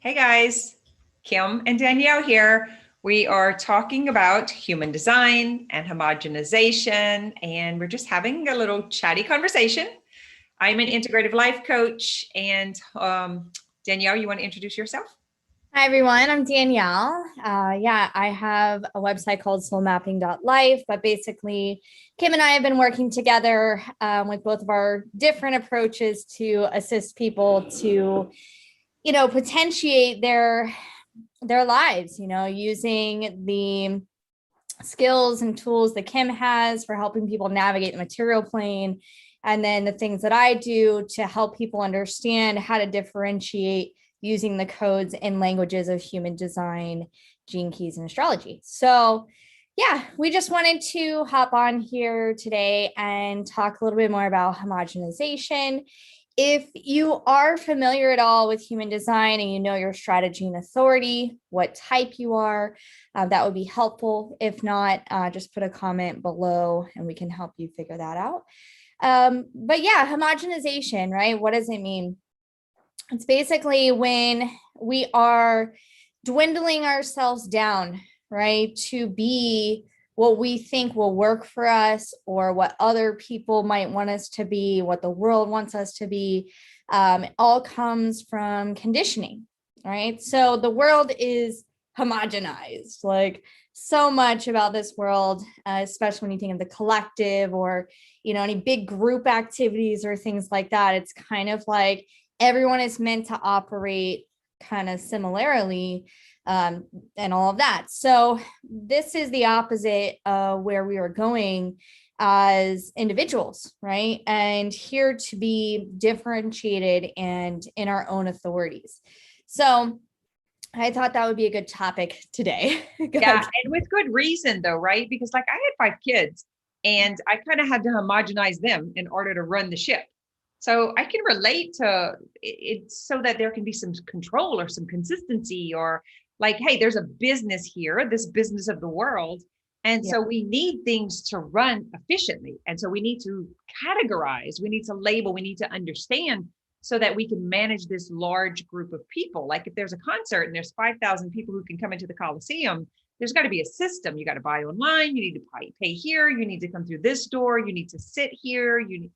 Hey guys, Kim and Danielle here. We are talking about human design and homogenization, and we're just having a little chatty conversation. I'm an integrative life coach, and Danielle, you want to introduce yourself? Hi everyone, I'm Danielle. I have a website called soulmapping.life, but basically Kim and I have been working together with both of our different approaches to assist people to, potentiate their lives, using the skills and tools that Kim has for helping people navigate the material plane, and then the things that I do to help people understand how to differentiate using the codes and languages of human design, gene keys, and astrology. So yeah, we just wanted to hop on here today and talk a little bit more about homogenization. If you are familiar at all with human design and you know your strategy and authority, what type you are, that would be helpful. If not, just put a comment below and we can help you figure that out. But yeah, homogenization, right? What does it mean? It's basically when we are dwindling ourselves down, right, to be what we think will work for us or what other people might want us to be, what the world wants us to be. It all comes from conditioning, right? So the world is homogenized, like so much about this world, especially when you think of the collective or, any big group activities or things like that. It's kind of like everyone is meant to operate kind of similarly, and all of that. So this is the opposite of where we are going as individuals, right? And here to be differentiated and in our own authorities. So I thought that would be a good topic today. Yeah, and with good reason though, right? Because like I had five kids and I kind of had to homogenize them in order to run the ship. So I can relate to it so that there can be some control or some consistency or like, hey, there's a business here, this business of the world. And Yeah. so we need things to run efficiently. And so we need to categorize, we need to label, we need to understand so that we can manage this large group of people. Like if there's a concert and there's 5,000 people who can come into the Coliseum, there's got to be a system. You got to buy online, you need to pay here, you need to come through this door, you need to sit here, you need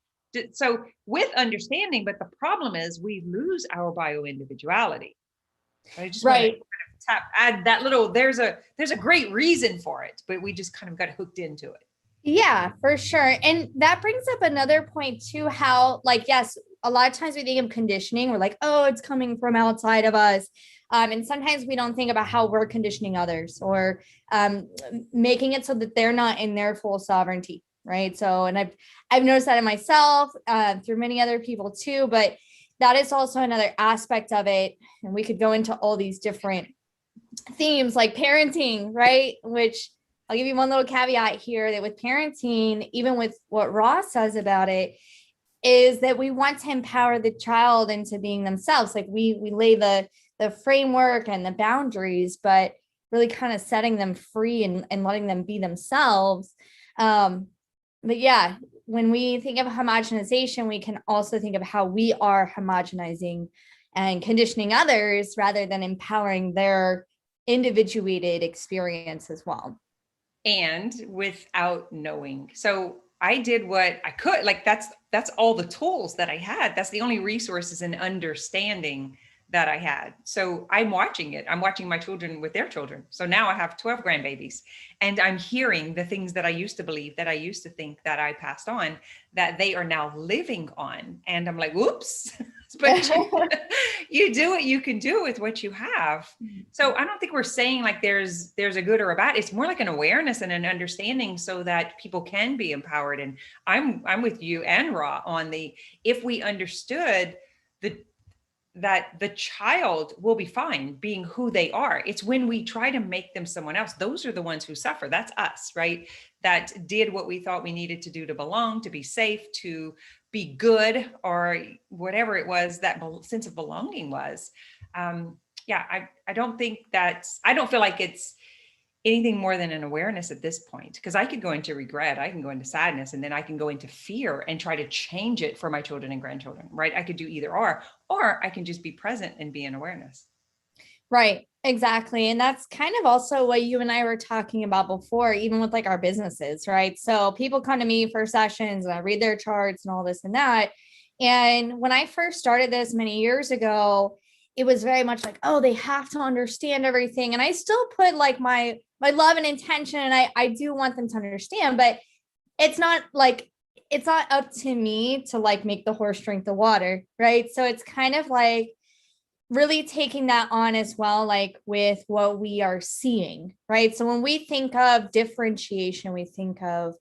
so with understanding, but the problem is we lose our bio individuality. I just want to Right. add that little, there's a great reason for it, but we just kind of got hooked into it. Yeah, for sure. And that brings up another point too, how like, yes, a lot of times we think of conditioning, we're like, oh, it's coming from outside of us. And sometimes we don't think about how we're conditioning others or making it so that they're not in their full sovereignty. Right. So, and I've noticed that in myself, through many other people too, but that is also another aspect of it. And we could go into all these different themes like parenting, right? Which I'll give you one little caveat here, that with parenting, even with what Ross says about it, is that we want to empower the child into being themselves. Like we lay the framework and the boundaries, but really kind of setting them free and letting them be themselves. But yeah, when we think of homogenization, we can also think of how we are homogenizing and conditioning others rather than empowering their individuated experience as well. And without knowing. So I did what I could. Like that's all the tools that I had. That's the only resources and understanding that I had. So I'm watching it. I'm watching my children with their children. So now I have 12 grandbabies and I'm hearing the things that I used to believe, that I used to think that I passed on, that they are now living on. And I'm like, whoops, but you do what you can do with what you have. So I don't think we're saying like there's a good or a bad. It's more like an awareness and an understanding so that people can be empowered. And I'm with you and Ra on the, if we understood the that the child will be fine being who they are. It's when we try to make them someone else. Those are the ones who suffer. That's us, right? That did what we thought we needed to do to belong, to be safe, to be good, or whatever it was that sense of belonging was. Yeah, I don't think I don't feel like it's anything more than an awareness at this point, because I could go into regret, I can go into sadness, and then I can go into fear and try to change it for my children and grandchildren, right? I could do either or I can just be present and be in awareness. Right. Exactly. And that's kind of also what you and I were talking about before, even with like our businesses, right? So people come to me for sessions and I read their charts and all this and that. And when I first started this many years ago, it was very much like, oh, they have to understand everything. And I still put like my love and intention, and I do want them to understand, but it's not like it's not up to me to like make the horse drink the water, right? So it's kind of like really taking that on as well, like with what we are seeing, right? So when we think of differentiation, we think of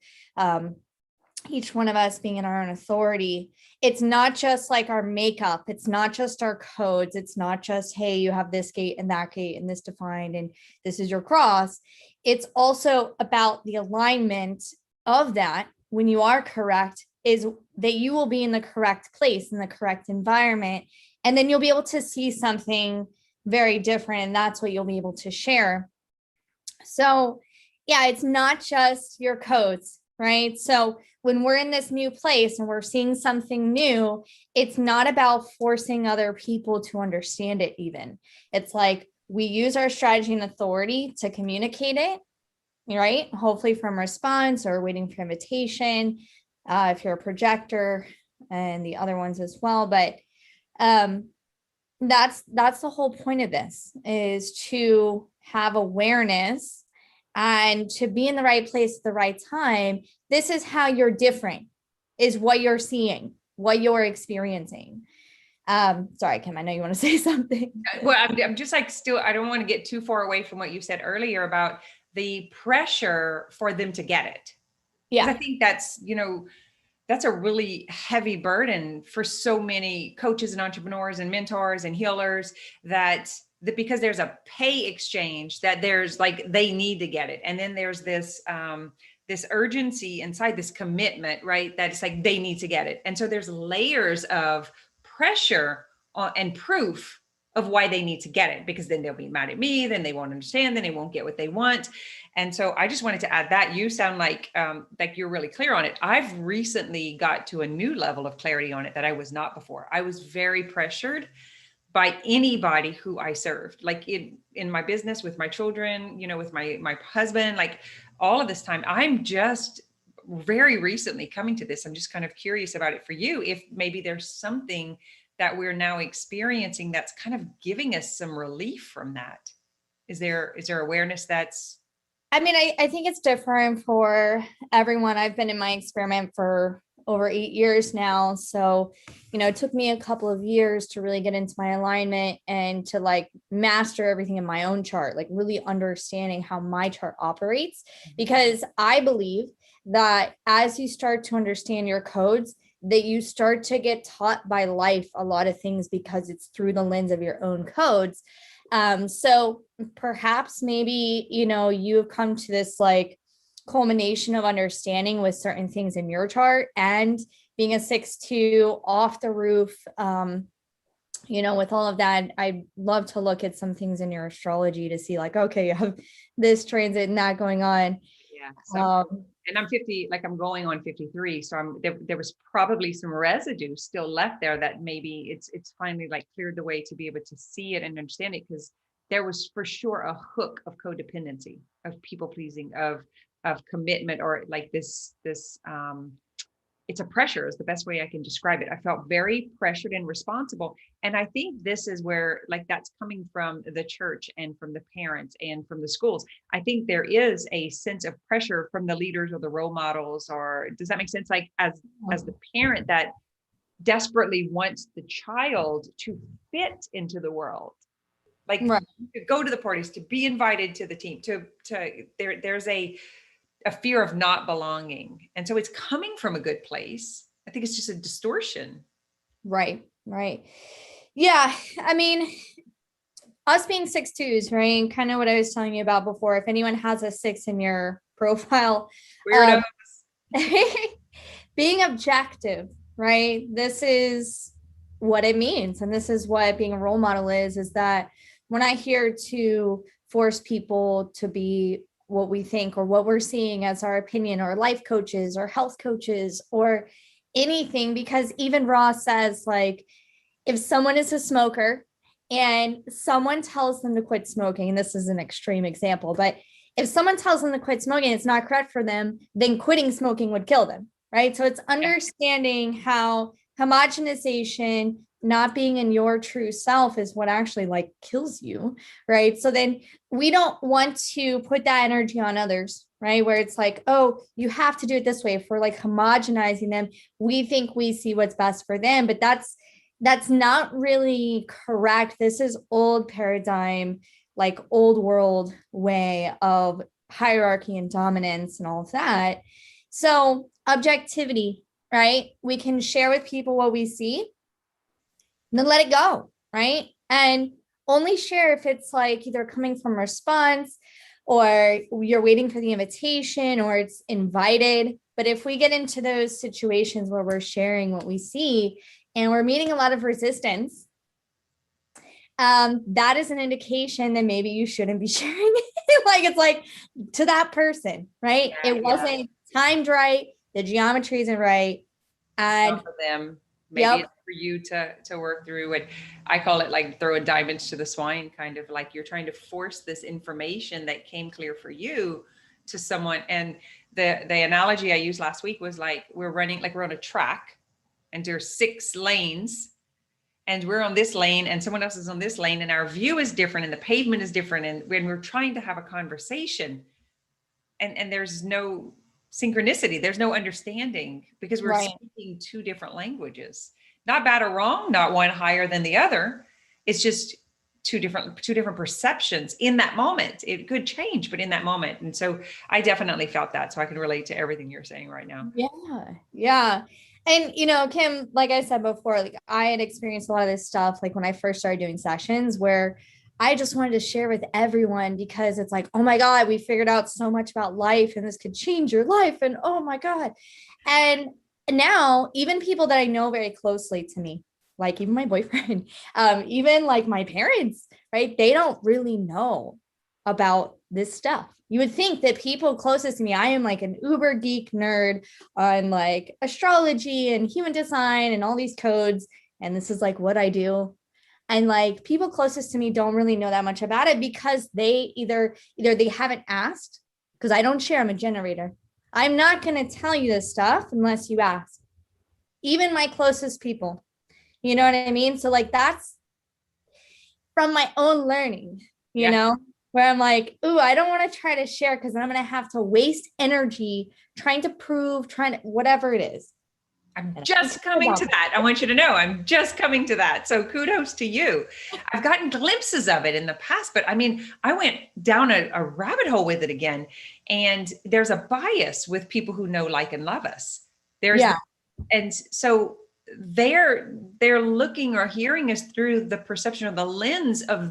each one of us being in our own authority. It's not just like our makeup, it's not just our codes, it's not just, hey, you have this gate and this defined, and this is your cross. It's also about the alignment of that when you are correct, is that you will be in the correct place, in the correct environment, and then you'll be able to see something very different, and that's what you'll be able to share. So yeah, it's not just your codes, right? So when we're in this new place and we're seeing something new, it's not about forcing other people to understand it even. It's like we use our strategy and authority to communicate it, right? Hopefully from response or waiting for invitation, if you're a projector, and the other ones as well. But that's the whole point of this, is to have awareness and to be in the right place at the right time. This is how you're different, is what you're seeing, what you're experiencing. Sorry, Kim, I know you want to say something. Well, I'm just like, still, I don't want to get too far away from what you said earlier about the pressure for them to get it. Because I think that's, that's a really heavy burden for so many coaches and entrepreneurs and mentors and healers, that because there's a pay exchange, that there's like, they need to get it. And then there's this, this urgency inside, this commitment, right? That it's like, they need to get it. And so there's layers of pressure and proof of why they need to get it, because then they'll be mad at me, then they won't understand, then they won't get what they want. And so I just wanted to add that. You sound like you're really clear on it. I've recently got to a new level of clarity on it that I was not before. I was very pressured by anybody who I served, like in my business, with my children, with my husband, like all of this time. I'm just very recently coming to this. I'm just kind of curious about it for you, if maybe there's something that we're now experiencing that's kind of giving us some relief from that. Is there awareness that's... I mean, I think it's different for everyone. I've been in my experiment for over 8 years now. So, it took me a couple of years to really get into my alignment and to like master everything in my own chart, like really understanding how my chart operates. Because I believe that as you start to understand your codes, that you start to get taught by life a lot of things, because it's through the lens of your own codes. So perhaps maybe, you've come to this like culmination of understanding with certain things in your chart, and being a 6-2 off the roof, with all of that. I'd love to look at some things in your astrology to see like, okay, you have this transit and that going on. Yeah. So, and I'm 50, like I'm going on 53. So there was probably some residue still left there, that maybe it's finally like cleared the way to be able to see it and understand it. Because there was for sure a hook of codependency, of people pleasing, of commitment, or like this, it's a pressure is the best way I can describe it. I felt very pressured and responsible. And I think this is where, like, that's coming from the church and from the parents and from the schools. I think there is a sense of pressure from the leaders or the role models, or does that make sense? Like as the parent that desperately wants the child to fit into the world, like Right. to go to the parties, to be invited to the team, there's a fear of not belonging. And so it's coming from a good place. I think it's just a distortion. Right. Yeah. I mean, us being 6-2s, right? Kind of what I was telling you about before. If anyone has a 6 in your profile, Weirdos. Being objective, right? This is what it means. And this is what being a role model is that we're not here to force people to be what we think or what we're seeing as our opinion, or life coaches or health coaches or anything. Because even Ross says, like, if someone is a smoker and someone tells them to quit smoking, and this is an extreme example, but if someone tells them to quit smoking, it's not correct for them, then quitting smoking would kill them, right? So it's understanding how homogenization, not being in your true self, is what actually like kills you, right? So then we don't want to put that energy on others, right? Where it's like, oh, you have to do it this way. If we're like homogenizing them, we think we see what's best for them, but that's not really correct. This is old paradigm, like old world way of hierarchy and dominance and all of that. So objectivity, right? We can share with people what we see, and then let it go, right? And only share if it's like either coming from response or you're waiting for the invitation or it's invited. But if we get into those situations where we're sharing what we see and we're meeting a lot of resistance, that is an indication that maybe you shouldn't be sharing it. Like it's like to that person, right? It wasn't timed right. The geometry isn't right. And for them, maybe it's for you to work through it. I call it like throwing diamonds to the swine, kind of like you're trying to force this information that came clear for you to someone. And the analogy I used last week was like we're on a track and there's 6 lanes and we're on this lane and someone else is on this lane and our view is different and the pavement is different. And when we're trying to have a conversation and there's no synchronicity, there's no understanding because we're speaking 2 different languages. Not bad or wrong, not one higher than the other. It's just two different perceptions in that moment. It could change, but in that moment. And so I definitely felt that. So I can relate to everything you're saying right now. Yeah. And, you know, Kim, like I said before, like I had experienced a lot of this stuff, like when I first started doing sessions where I just wanted to share with everyone because it's like, oh my God, we figured out so much about life and this could change your life. And oh my God. And now even people that I know very closely to me, like even my boyfriend, even like my parents, right? They don't really know about this stuff. You would think that people closest to me, I am like an uber geek nerd on like astrology and human design and all these codes. And this is like what I do. And like people closest to me don't really know that much about it because they either they haven't asked, because I don't share, I'm a generator. I'm not going to tell you this stuff unless you ask. Even my closest people, you know what I mean? So like that's from my own learning, you know, where I'm like, ooh, I don't want to try to share because then I'm going to have to waste energy trying to prove, whatever it is. I'm just coming to that. I want you to know I'm just coming to that. So kudos to you. I've gotten glimpses of it in the past, but I mean, I went down a rabbit hole with it again. And there's a bias with people who know, like, and love us. And so they're looking or hearing us through the perception or the lens of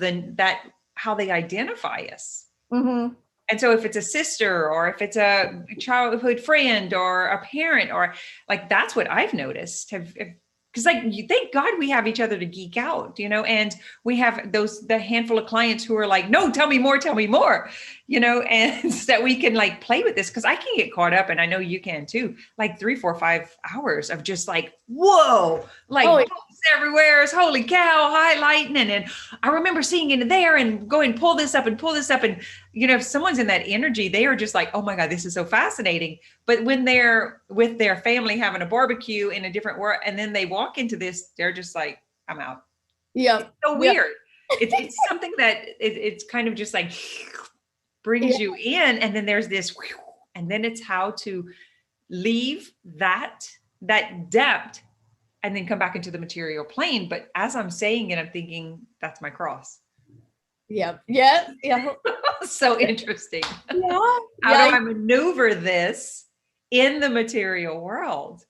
how they identify us. Mm-hmm. And so if it's a sister or if it's a childhood friend or a parent, or like, that's what I've noticed because like, thank God we have each other to geek out, you know, and we have the handful of clients who are like, no, tell me more, you know, and so that we can like play with this. Cause I can get caught up and I know you can too, like 3, 4, 5 hours of just like, whoa, like everywhere is holy cow, highlighting. And I remember seeing it there and going, pull this up. And, you know, if someone's in that energy, they are just like, oh my God, this is so fascinating. But when they're with their family having a barbecue in a different world, and then they walk into this, they're just like, I'm out. Yeah. It's so weird. It's something that it's kind of just like brings you in. And then there's this, and then it's how to leave that depth and then come back into the material plane. But as I'm saying it, I'm thinking that's my cross. Yeah. So interesting. How do I maneuver this in the material world?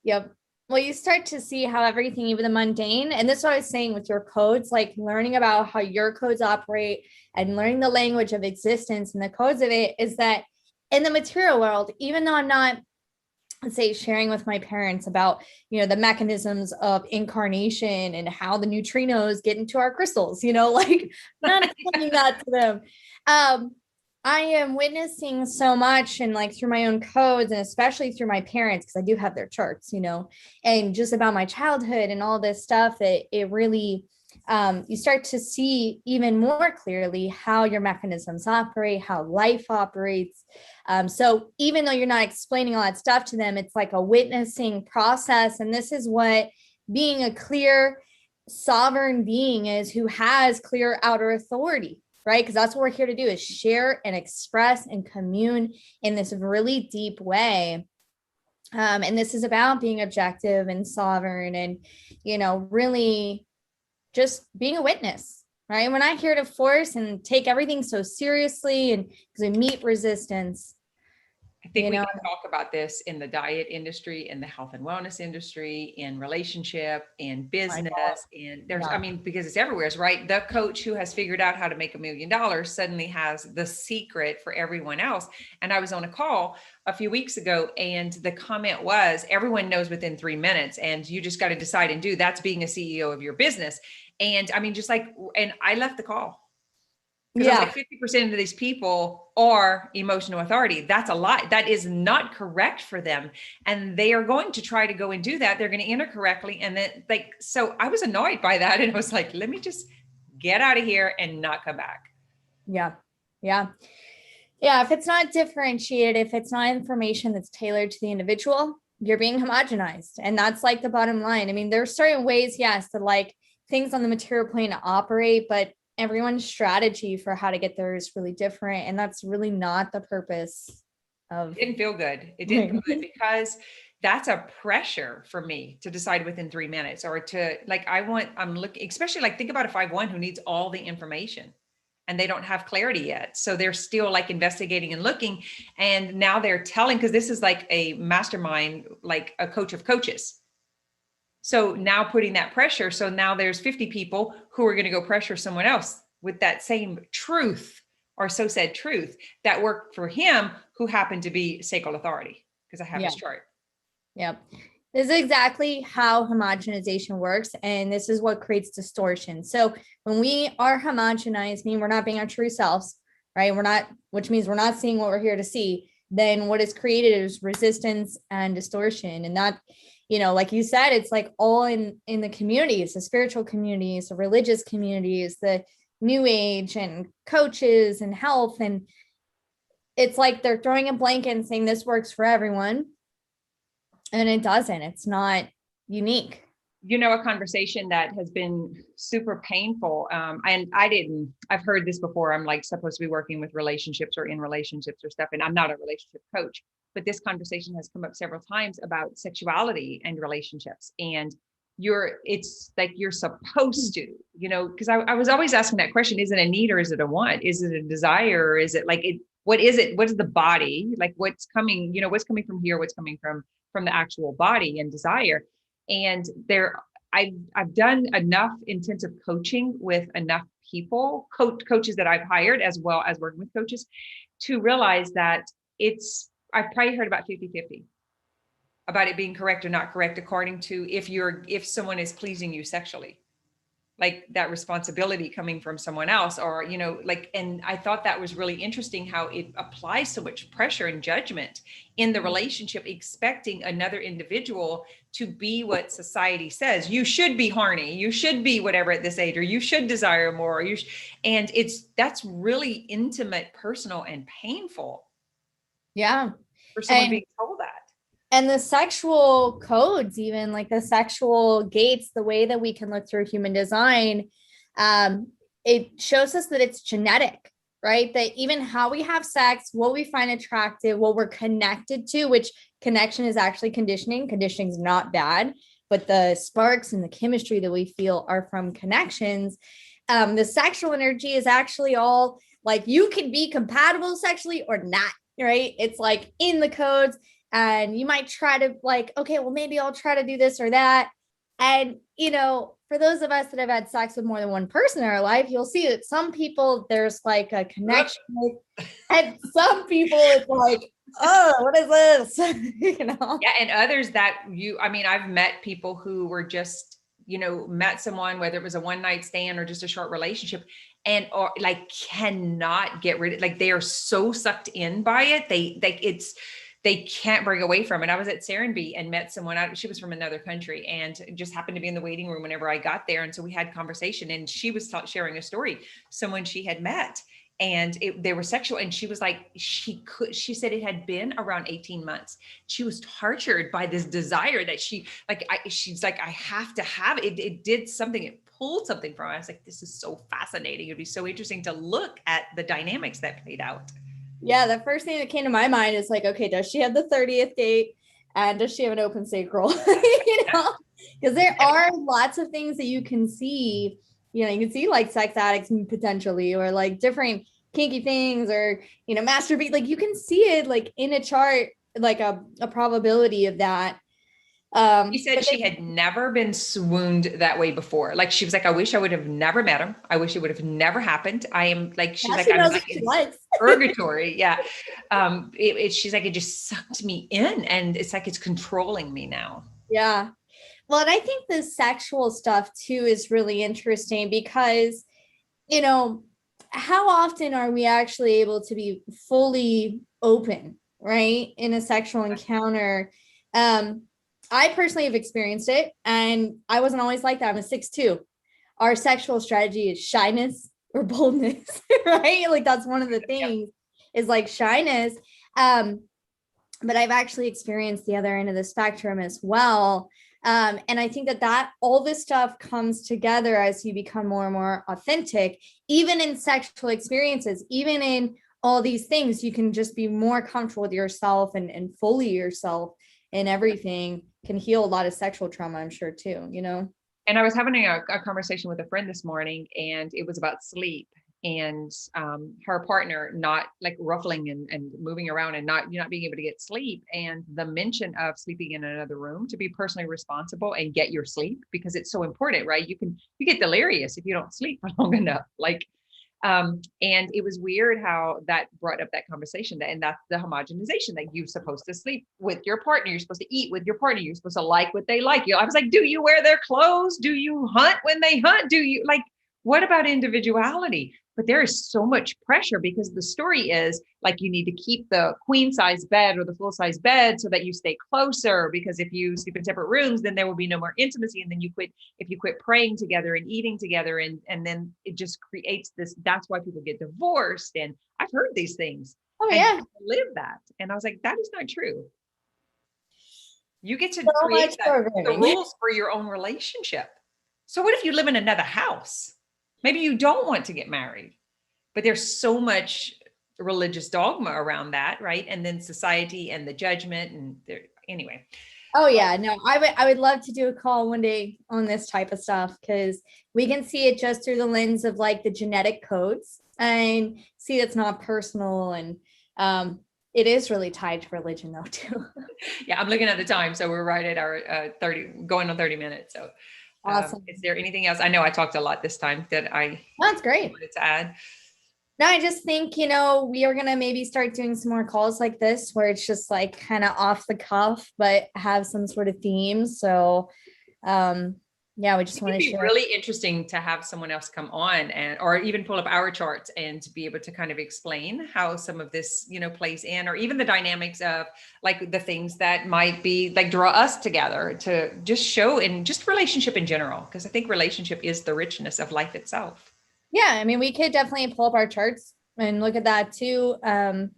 Yep. Well, you start to see how everything, even the mundane, and this is what I was saying with your codes, like learning about how your codes operate and learning the language of existence and the codes of it, is that in the material world, even though I'm not, let's say, sharing with my parents about, you know, the mechanisms of incarnation and how the neutrinos get into our crystals, you know, like not explaining that to them. I am witnessing so much, and like through my own codes, and especially through my parents, because I do have their charts, you know, and just about my childhood and all this stuff, that it really you start to see even more clearly how your mechanisms operate, how life operates. So even though you're not explaining all that stuff to them, it's like a witnessing process. And this is what being a clear sovereign being is, who has clear outer authority, right? Because that's what we're here to do, is share and express and commune in this really deep way. And this is about being objective and sovereign and, really just being a witness, right? We're not here to force and take everything so seriously, and because we meet resistance. I think we can talk about this in the diet industry, in the health and wellness industry, in relationship, in business, and there's, I mean, because it's everywhere, right? The coach who has figured out how to make $1 million suddenly has the secret for everyone else. And I was on a call a few weeks ago, and the comment was, everyone knows within 3 minutes, and you just got to decide and do. That's being a CEO of your business. And I mean, just like, and I left the call. Because I was like, 50% of these people are emotional authority. That's a lie. That is not correct for them. And they are going to try to go and do that. They're going to enter correctly. And then so I was annoyed by that. And I was like, let me just get out of here and not come back. Yeah. If it's not differentiated, if it's not information that's tailored to the individual, you're being homogenized. And that's like the bottom line. I mean, there's certain ways, yes, that like things on the material plane operate, but everyone's strategy for how to get there is really different. And that's really not the purpose of. It didn't feel good. It didn't feel good because that's a pressure for me to decide within 3 minutes, or to I'm looking, especially think about a 5-1 who needs all the information and they don't have clarity yet. So they're still investigating and looking. And now they're telling, because this is like a mastermind, like a coach of coaches. So now putting that pressure. So now there's 50 people who are going to go pressure someone else with that same truth, or so said truth, that worked for him, who happened to be sacral authority, because I have his chart. Yep. This is exactly how homogenization works. And this is what creates distortion. So when we are homogenized, meaning we're not being our true selves, right? Which means we're not seeing what we're here to see. Then what is created is resistance and distortion. And that, like you said, it's like all in the communities, the spiritual communities, the religious communities, the new age, and coaches and health. And it's like they're throwing a blanket and saying this works for everyone. And it doesn't. It's not unique. A conversation that has been super painful. And I've heard this before. I'm supposed to be working with relationships or in relationships or stuff. And I'm not a relationship coach, but this conversation has come up several times about sexuality and relationships. And it's like, you're supposed to, because I was always asking that question, is it a need or is it a want? Is it a desire? Or is it what is it? What is the body? What's coming, what's coming from here? What's coming from the actual body and desire? And I've done enough intensive coaching with enough people, coaches that I've hired, as well as working with coaches, to realize that I've probably heard about 50-50 about it being correct or not correct, according to if someone is pleasing you sexually, that responsibility coming from someone else, or, and I thought that was really interesting how it applies so much pressure and judgment in the relationship, expecting another individual to be what society says. You should be horny, you should be whatever at this age, or you should desire more, and that's really intimate, personal, and painful. Yeah. For someone being told that. And the sexual codes, even like the sexual gates, the way that we can look through human design, it shows us that it's genetic, right? That even how we have sex, what we find attractive, what we're connected to, which connection is actually conditioning. Conditioning is not bad, but the sparks and the chemistry that we feel are from connections. The sexual energy is actually all you can be compatible sexually or not, right? It's in the codes. And you might try to okay, well, maybe I'll try to do this or that. And, for those of us that have had sex with more than one person in our life, you'll see that some people there's a connection with, and some people it's oh, what is this? Yeah. And others that I've met people who were just, met someone, whether it was a one night stand or just a short relationship, and or cannot get rid of, they are so sucked in by it. they can't break away from it. I was at Serenbe and met someone out, she was from another country and just happened to be in the waiting room whenever I got there. And so we had conversation and she was sharing a story, someone she had met and they were sexual. And she was like, she said it had been around 18 months. She was tortured by this desire that she's like, I have to have it. It did something. It pulled something from her. I was like, this is so fascinating. It'd be so interesting to look at the dynamics that played out. Yeah, the first thing that came to my mind is like, okay, does she have the 30th gate and does she have an open sacral? Because there are lots of things that you can see. You can see like sex addicts potentially, or like different kinky things, or masturbate. Like you can see it like in a chart, like a probability of that. She said she had never been swooned that way before. Like she was like, I wish I would have never met him. I wish it would have never happened. I am like, she's like, I'm like purgatory. Yeah. She's like, it just sucked me in and it's like, it's controlling me now. Yeah. Well, and I think the sexual stuff too is really interesting because, how often are we actually able to be fully open, right? In a sexual encounter? I personally have experienced it and I wasn't always like that. I'm a 6'2". Our sexual strategy is shyness or boldness, right? Like that's one of the things is like shyness. But I've actually experienced the other end of the spectrum as well. And I think that all this stuff comes together as you become more and more authentic, even in sexual experiences, even in all these things, you can just be more comfortable with yourself and fully yourself, and everything can heal a lot of sexual trauma, I'm sure too, And I was having a conversation with a friend this morning and it was about sleep and her partner not like ruffling and moving around and not being able to get sleep, and the mention of sleeping in another room to be personally responsible and get your sleep because it's so important, right? You get delirious if you don't sleep for long enough. And it was weird how that brought up that conversation, and that's the homogenization, that you're supposed to sleep with your partner, you're supposed to eat with your partner, you're supposed to like what they like. I was like, do you wear their clothes? Do you hunt when they hunt? Do you what about individuality? But there is so much pressure because the story is like, you need to keep the queen size bed or the full size bed so that you stay closer, because if you sleep in separate rooms, then there will be no more intimacy. And then if you quit praying together and eating together, and then it just creates this, that's why people get divorced. And I've heard these things. Oh yeah. Live that. And I was like, that is not true. You get to So create the rules for your own relationship. So what if you live in another house? Maybe you don't want to get married, but there's so much religious dogma around that, right? And then society and the judgment and anyway. Oh yeah, no, I would love to do a call one day on this type of stuff, because we can see it just through the lens of like the genetic codes and see it's not personal, and it is really tied to religion though too. Yeah, I'm looking at the time, so we're right at our 30 minutes. So awesome. Is there anything else? I know I talked a lot this time that that's great. Wanted to add. No, I just think, we are going to maybe start doing some more calls like this where it's just like kind of off the cuff, but have some sort of themes. So, yeah, we just want to share. Really interesting to have someone else come on or even pull up our charts and to be able to kind of explain how some of this, plays in, or even the dynamics of like the things that might be like draw us together to just show in just relationship in general. Because I think relationship is the richness of life itself. Yeah, I mean, we could definitely pull up our charts and look at that too. But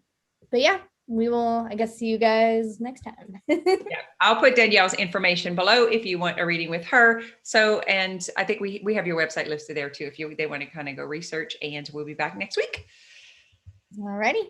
yeah, we will, I guess, see you guys next time. Yeah, I'll put Danielle's information below if you want a reading with her. So, and I think we have your website listed there too, if they want to kind of go research, and we'll be back next week. Alrighty.